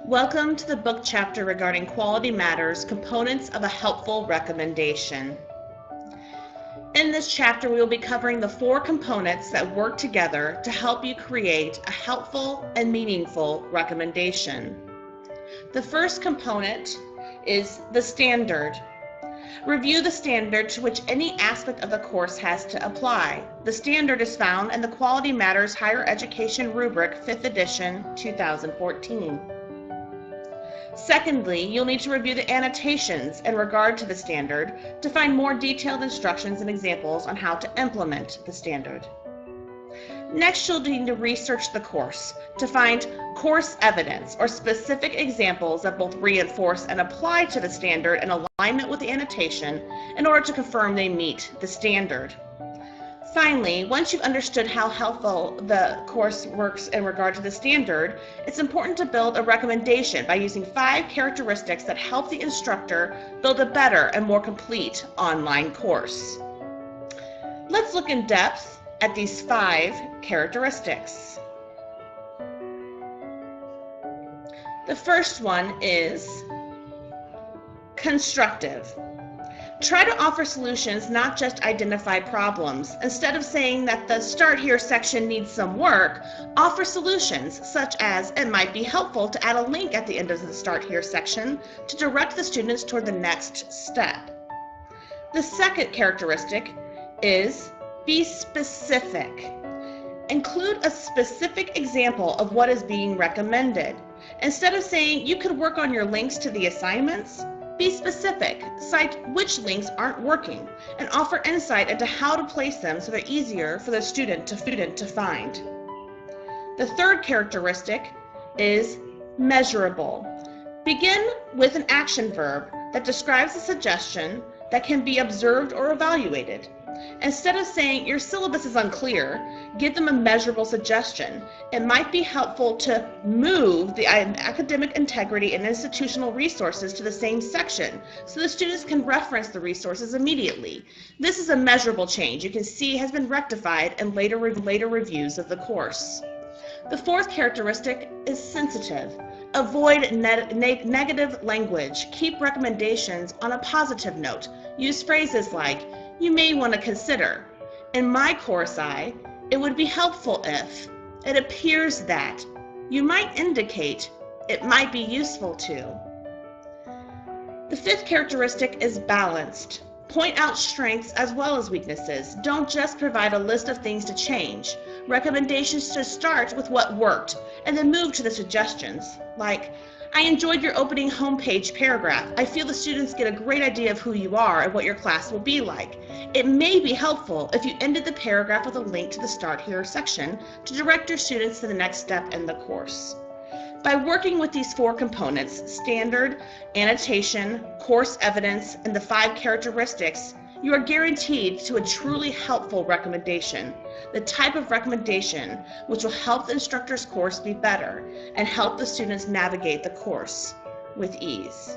Welcome to the book chapter regarding Quality Matters, Components of a Helpful Recommendation. In this chapter, we will be covering the 4 components that work together to help you create a helpful and meaningful recommendation. The first component is the standard. Review the standard to which any aspect of the course has to apply. The standard is found in the Quality Matters Higher Education Rubric, 5th edition, 2014. Secondly, you'll need to review the annotations in regard to the standard to find more detailed instructions and examples on how to implement the standard. Next, you'll need to research the course to find course evidence or specific examples that both reinforce and apply to the standard in alignment with the annotation in order to confirm they meet the standard. Finally, once you've understood how helpful the course works in regard to the standard, it's important to build a recommendation by using 5 characteristics that help the instructor build a better and more complete online course. Let's look in depth at these 5 characteristics. The first one is constructive. Try to offer solutions, not just identify problems. Instead of saying that the Start Here section needs some work, offer solutions such as it might be helpful to add a link at the end of the Start Here section to direct the students toward the next step. The second characteristic is be specific. Include a specific example of what is being recommended. Instead of saying you could work on your links to the assignments, be specific, cite which links aren't working, and offer insight into how to place them so they're easier for the student to find. The third characteristic is measurable. Begin with an action verb that describes a suggestion that can be observed or evaluated. Instead of saying your syllabus is unclear, give them a measurable suggestion. It might be helpful to move the academic integrity and institutional resources to the same section so the students can reference the resources immediately. This is a measurable change you can see has been rectified in later reviews of the course. The fourth characteristic is sensitive. Avoid negative language. Keep recommendations on a positive note. Use phrases like, you may want to consider. In my course it would be helpful if, it appears that, you might indicate, it might be useful to. The fifth characteristic is balanced. Point out strengths as well as weaknesses. Don't just provide a list of things to change. Recommendations should start with what worked and then move to the suggestions, like, I enjoyed your opening homepage paragraph. I feel the students get a great idea of who you are and what your class will be like. It may be helpful if you ended the paragraph with a link to the Start Here section to direct your students to the next step in the course. By working with these 4 components, standard, annotation, course evidence, and the 5 characteristics, you are guaranteed to a truly helpful recommendation, the type of recommendation which will help the instructor's course be better and help the students navigate the course with ease.